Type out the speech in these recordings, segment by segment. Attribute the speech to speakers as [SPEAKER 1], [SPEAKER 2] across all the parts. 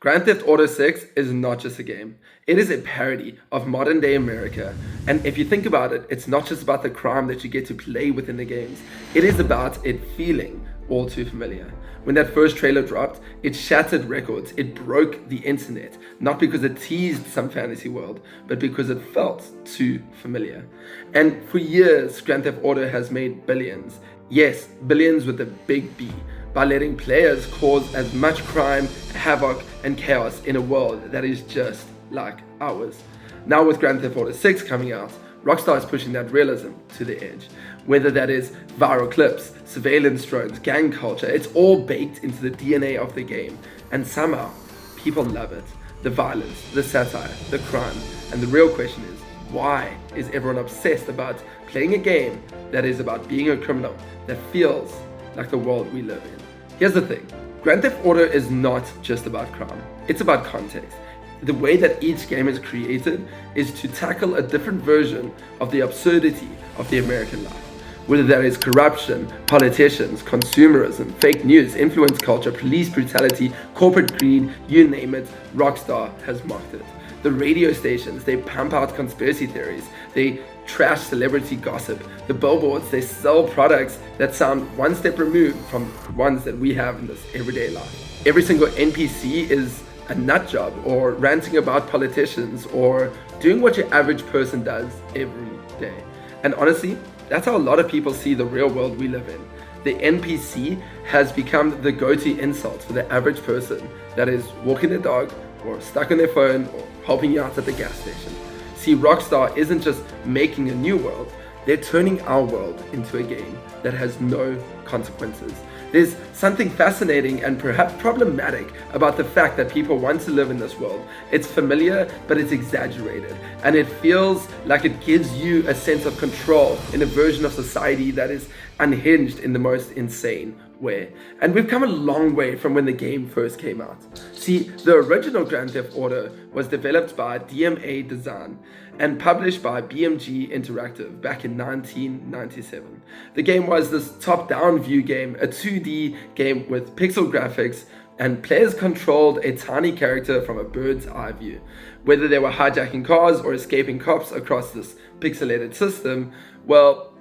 [SPEAKER 1] Grand Theft Auto 6 is not just a game. It is a parody of modern day America. And if you think about it, it's not just about the crime that you get to play within the games. It is about it feeling all too familiar. When that first trailer dropped, it shattered records. It broke the internet. Not because it teased some fantasy world, but because it felt too familiar. And for years, Grand Theft Auto has made billions. Yes, billions with a big B, by letting players cause as much crime, havoc, and chaos in a world that is just like ours. Now with Grand Theft Auto 6 coming out, Rockstar is pushing that realism to the edge. Whether that is viral clips, surveillance drones, gang culture, it's all baked into the DNA of the game. And somehow, people love it. The violence, the satire, the crime. And the real question is, why is everyone obsessed about playing a game that is about being a criminal, that feels like the world we live in? Here's the thing, Grand Theft Auto is not just about crime, it's about context. The way that each game is created is to tackle a different version of the absurdity of the American life. Whether that is corruption, politicians, consumerism, fake news, influence culture, police brutality, corporate greed, you name it, Rockstar has mocked it. The radio stations, they pump out conspiracy theories, they trash celebrity gossip. The billboards, they sell products that sound one step removed from ones that we have in this everyday life. Every single NPC is a nut job, or ranting about politicians, or doing what your average person does every day. And honestly, that's how a lot of people see the real world we live in. The NPC has become the go-to insult for the average person that is walking their dog, or stuck on their phone, or helping you out at the gas station. See, Rockstar isn't just making a new world, they're turning our world into a game that has no consequences. There's something fascinating and perhaps problematic about the fact that people want to live in this world. It's familiar, but it's exaggerated. And it feels like it gives you a sense of control in a version of society that is unhinged in the most insane way. And we've come a long way from when the game first came out. See, the original Grand Theft Auto was developed by DMA Design and published by BMG Interactive back in 1997. The game was this top-down view game, a 2D game with pixel graphics, and players controlled a tiny character from a bird's eye view. Whether they were hijacking cars or escaping cops across this pixelated system, well,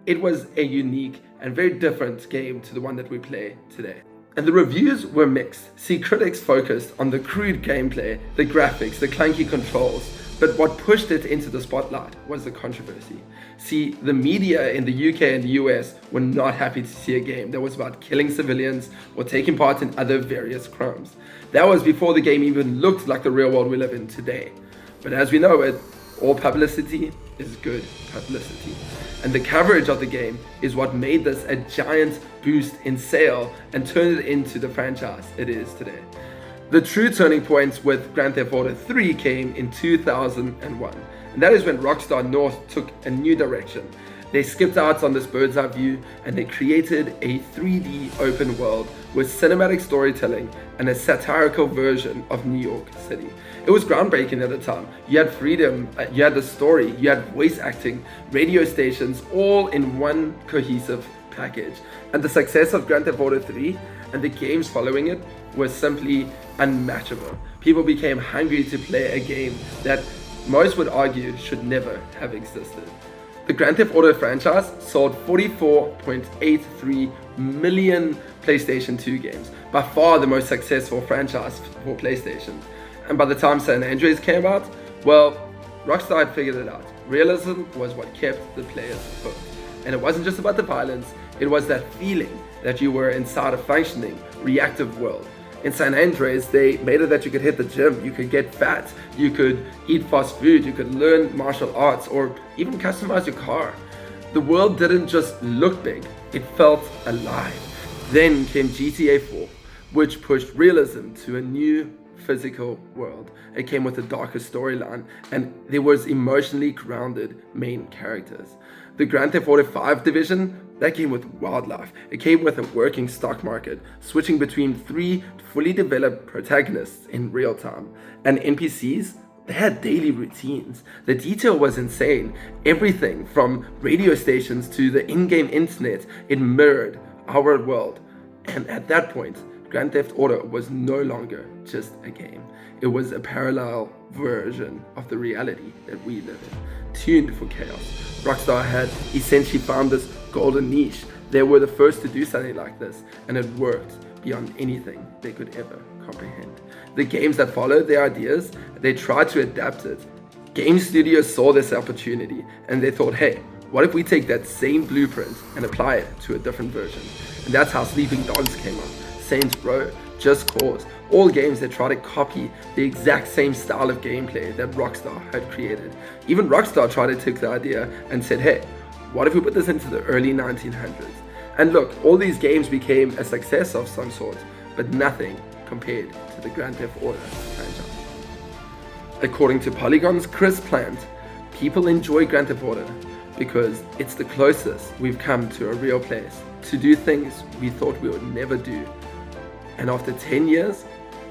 [SPEAKER 1] it was a unique and very different game to the one that we play today. And the reviews were mixed. See, critics focused on the crude gameplay, the graphics, the clunky controls, but what pushed it into the spotlight was the controversy. See, the media in the UK and the US were not happy to see a game that was about killing civilians or taking part in other various crimes. That was before the game even looked like the real world we live in today. But as we know it, all publicity is good publicity. And the coverage of the game is what made this a giant boost in sale and turned it into the franchise it is today. The true turning point with Grand Theft Auto 3 came in 2001. And that is when Rockstar North took a new direction. They skipped out on this bird's eye view and they created a 3D open world with cinematic storytelling and a satirical version of New York City. It was groundbreaking at the time. You had freedom, you had the story, you had voice acting, radio stations, all in one cohesive package. And the success of Grand Theft Auto 3 and the games following it was simply unmatchable. People became hungry to play a game that most would argue should never have existed. The Grand Theft Auto franchise sold 44.83 million PlayStation 2 games, by far the most successful franchise for PlayStation. And by the time San Andreas came out, well, Rockstar had figured it out. Realism was what kept the players hooked. And it wasn't just about the violence, it was that feeling that you were inside a functioning, reactive world. In San Andreas, they made it that you could hit the gym, you could get fat, you could eat fast food, you could learn martial arts, or even customize your car. The world didn't just look big, it felt alive. Then came GTA 4, which pushed realism to a new physical world. It came with a darker storyline, and there was emotionally grounded main characters. The Grand Theft Auto 5 division, that came with wildlife. It came with a working stock market, switching between 3 fully developed protagonists in real time. And NPCs, they had daily routines. The detail was insane. Everything from radio stations to the in-game internet, it mirrored our world. And at that point, Grand Theft Auto was no longer just a game. It was a parallel version of the reality that we live in, tuned for chaos. Rockstar had essentially found this golden niche. They were the first to do something like this, and it worked beyond anything they could ever comprehend. The games that followed their ideas, they tried to adapt it. Game studios saw this opportunity, and they thought, hey, what if we take that same blueprint and apply it to a different version? And that's how Sleeping Dogs came up, Saints Row, Just Cause, all games that try to copy the exact same style of gameplay that Rockstar had created. Even Rockstar tried to take the idea and said, hey, what if we put this into the early 1900s? And look, all these games became a success of some sort, but nothing compared to the Grand Theft Auto franchise. According to Polygon's Chris Plant, people enjoy Grand Theft Auto because it's the closest we've come to a real place, to do things we thought we would never do. And after 10 years,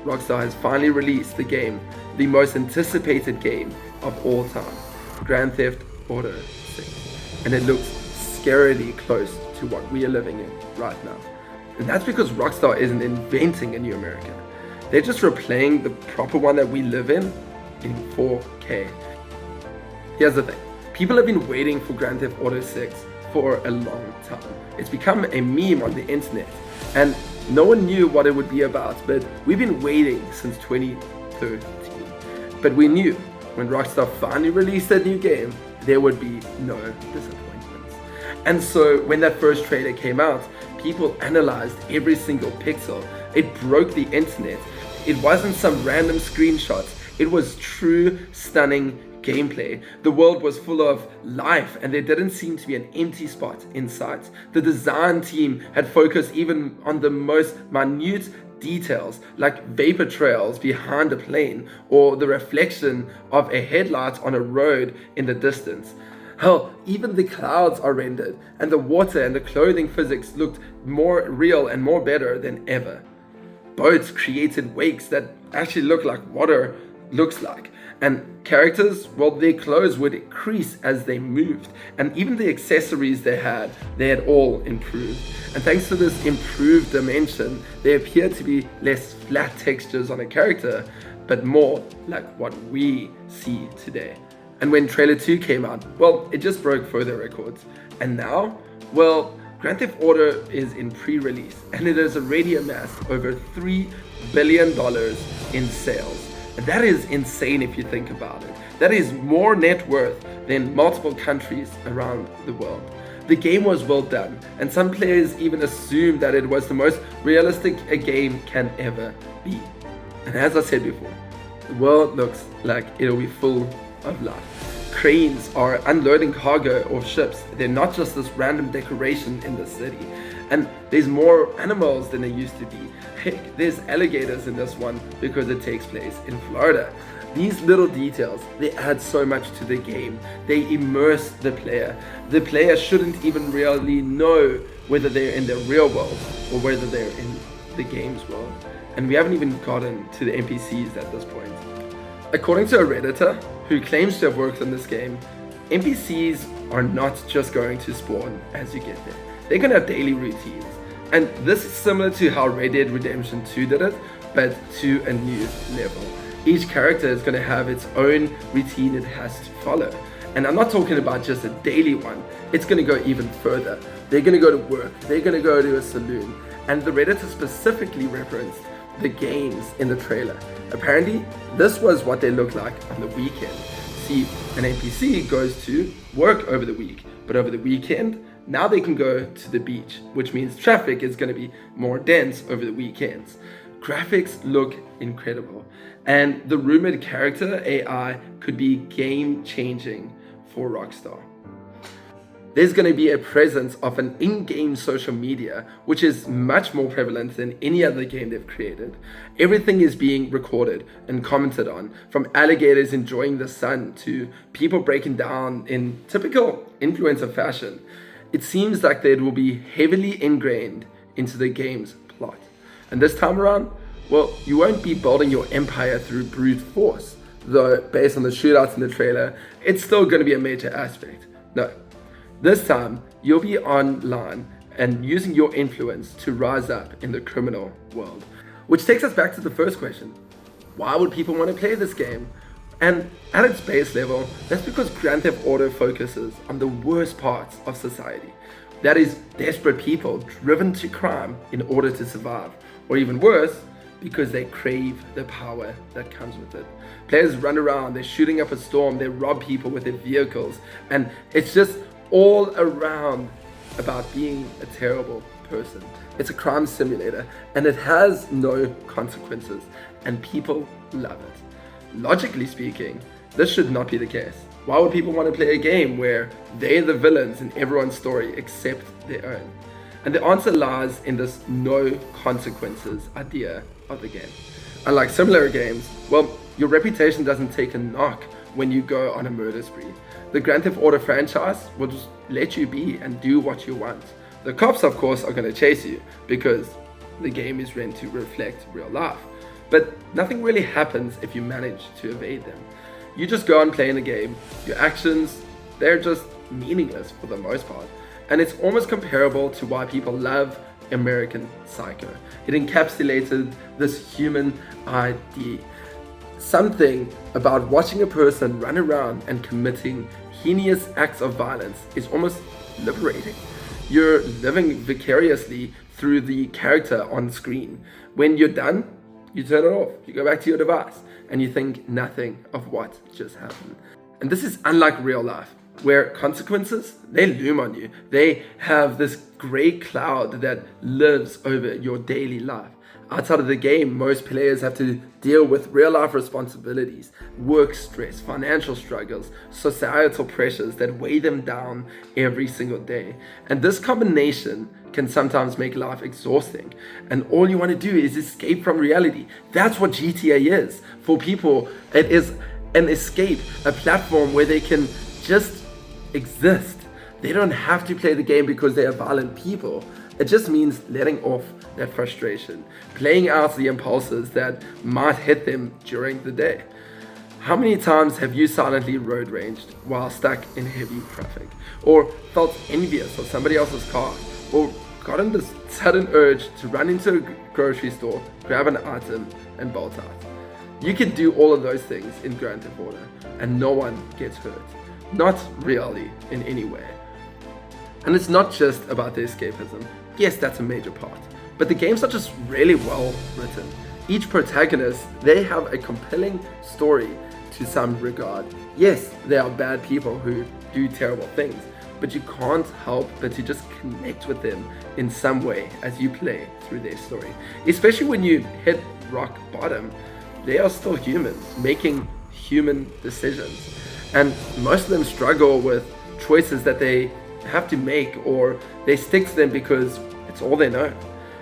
[SPEAKER 1] Rockstar has finally released the game, the most anticipated game of all time, Grand Theft Auto 6. And it looks scarily close to what we are living in right now. And that's because Rockstar isn't inventing a new America. They're just replaying the proper one that we live in 4K. Here's the thing. People have been waiting for Grand Theft Auto 6 for a long time. It's become a meme on the internet, and no one knew what it would be about, but we've been waiting since 2013. But we knew when Rockstar finally released that new game, there would be no disappointments. And so when that first trailer came out, people analyzed every single pixel. It broke the internet. It wasn't some random screenshots. It was true, stunning gameplay. The world was full of life, and there didn't seem to be an empty spot in sight. The design team had focused even on the most minute details, like vapor trails behind a plane or the reflection of a headlight on a road in the distance. Hell, even the clouds are rendered, and the water and the clothing physics looked more real and more better than ever. Boats created wakes that actually look like water looks like. And characters, well, their clothes would increase as they moved. And even the accessories they had all improved. And thanks to this improved dimension, there appeared to be less flat textures on a character, but more like what we see today. And when Trailer 2 came out, well, it just broke further records. And now, well, Grand Theft Auto is in pre-release, and it has already amassed over $3 billion in sales. And that is insane if you think about it. That is more net worth than multiple countries around the world. The game was well done, and some players even assumed that it was the most realistic a game can ever be. And as I said before, the world looks like it'll be full of life. Cranes are unloading cargo off ships. They're not just this random decoration in the city. And there's more animals than there used to be. Heck, there's alligators in this one because it takes place in Florida. These little details, they add so much to the game. They immerse the player. The player shouldn't even really know whether they're in the real world or whether they're in the game's world. And we haven't even gotten to the NPCs at this point. According to a Redditor who claims to have worked on this game, NPCs are not just going to spawn as you get there. They're going to have daily routines. And this is similar to how Red Dead Redemption 2 did it, but to a new level. Each character is going to have its own routine it has to follow. And I'm not talking about just a daily one. It's going to go even further. They're going to go to work. They're going to go to a saloon. And the Redditor specifically referenced the games in the trailer. Apparently, this was what they look like on the weekend. See, an NPC goes to work over the week, but over the weekend, now they can go to the beach, which means traffic is going to be more dense over the weekends. Graphics look incredible, and the rumored character AI could be game-changing for Rockstar. There's going to be a presence of an in-game social media, which is much more prevalent than any other game they've created. Everything is being recorded and commented on, from alligators enjoying the sun to people breaking down in typical influencer fashion. It seems like that it will be heavily ingrained into the game's plot. And this time around, well, you won't be building your empire through brute force, though based on the shootouts in the trailer, it's still going to be a major aspect. No. This time, you'll be online and using your influence to rise up in the criminal world. Which takes us back to the first question. Why would people want to play this game? And at its base level, that's because Grand Theft Auto focuses on the worst parts of society. That is, desperate people driven to crime in order to survive. Or even worse, because they crave the power that comes with it. Players run around, they're shooting up a storm, they rob people with their vehicles, and it's just all around about being a terrible person. It's a crime simulator, and it has no consequences, and people love it. Logically speaking, this should not be the case. Why would people want to play a game where they're the villains in everyone's story except their own? And the answer lies in this no consequences idea of the game. Unlike similar games, well, your reputation doesn't take a knock when you go on a murder spree. The Grand Theft Auto franchise will just let you be and do what you want. The cops, of course, are going to chase you because the game is meant to reflect real life. But nothing really happens if you manage to evade them. You just go on playing the game. Your actions, they're just meaningless for the most part. And it's almost comparable to why people love American Psycho. It encapsulated this human idea. Something about watching a person run around and committing heinous acts of violence is almost liberating. You're living vicariously through the character on screen. When you're done, you turn it off, you go back to your device, and you think nothing of what just happened. And this is unlike real life, where consequences, they loom on you. They have this gray cloud that lives over your daily life. Outside of the game, most players have to deal with real life responsibilities, work stress, financial struggles, societal pressures that weigh them down every single day. And this combination can sometimes make life exhausting. And all you want to do is escape from reality. That's what GTA is. For people, it is an escape, a platform where they can just exist. They don't have to play the game because they are violent people. It just means letting off that frustration, playing out the impulses that might hit them during the day. How many times have you silently road raged while stuck in heavy traffic? Or felt envious of somebody else's car? Or gotten this sudden urge to run into a grocery store, grab an item, and bolt out? You can do all of those things in Grand Theft Auto, and no one gets hurt. Not really in any way. And it's not just about the escapism. Yes, that's a major part. But the games are just really well written. Each protagonist, they have a compelling story to some regard. Yes, they are bad people who do terrible things, but you can't help but to just connect with them in some way as you play through their story. Especially when you hit rock bottom, they are still humans making human decisions. And most of them struggle with choices that they have to make, or they stick to them because it's all they know.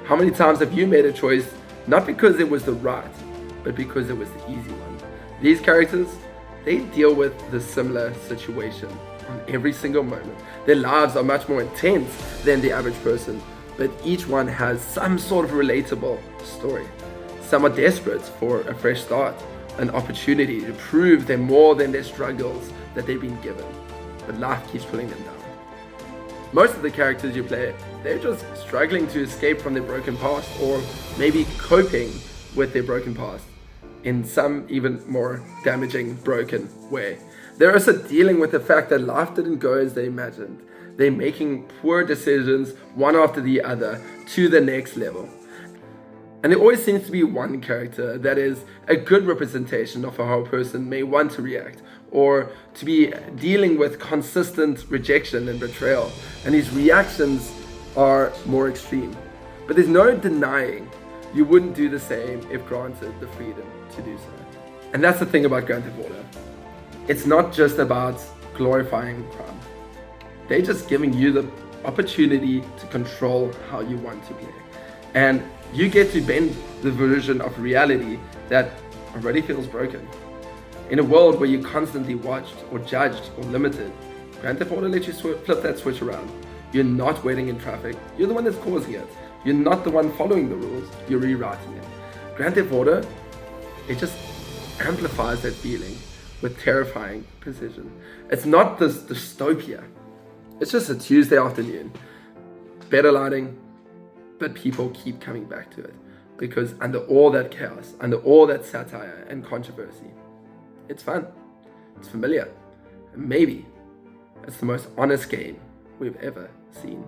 [SPEAKER 1] How many times have you made a choice not because it was the right, but because it was the easy one? These characters, they deal with the similar situation on every single moment. Their lives are much more intense than the average person, but each one has some sort of relatable story. Some are desperate for a fresh start, an opportunity to prove they're more than their struggles that they've been given, but life keeps pulling them down. Most of the characters you play, they're just struggling to escape from their broken past, or maybe coping with their broken past in some even more damaging, broken way. They're also dealing with the fact that life didn't go as they imagined. They're making poor decisions, one after the other, to the next level. And there always seems to be one character that is a good representation of how a person may want to react, or to be dealing with consistent rejection and betrayal. And his reactions are more extreme. But there's no denying you wouldn't do the same if granted the freedom to do so. And that's the thing about Grand Theft Auto. It's not just about glorifying crime. They're just giving you the opportunity to control how you want to play. And you get to bend the version of reality that already feels broken. In a world where you're constantly watched or judged or limited, Grand Theft Auto lets you flip that switch around. You're not waiting in traffic, you're the one that's causing it. You're not the one following the rules, you're rewriting it. Grand Theft Auto, it just amplifies that feeling with terrifying precision. It's not this dystopia, it's just a Tuesday afternoon. Better lighting, but people keep coming back to it. because under all that chaos, under all that satire and controversy, it's fun, it's familiar, and maybe it's the most honest game we've ever seen.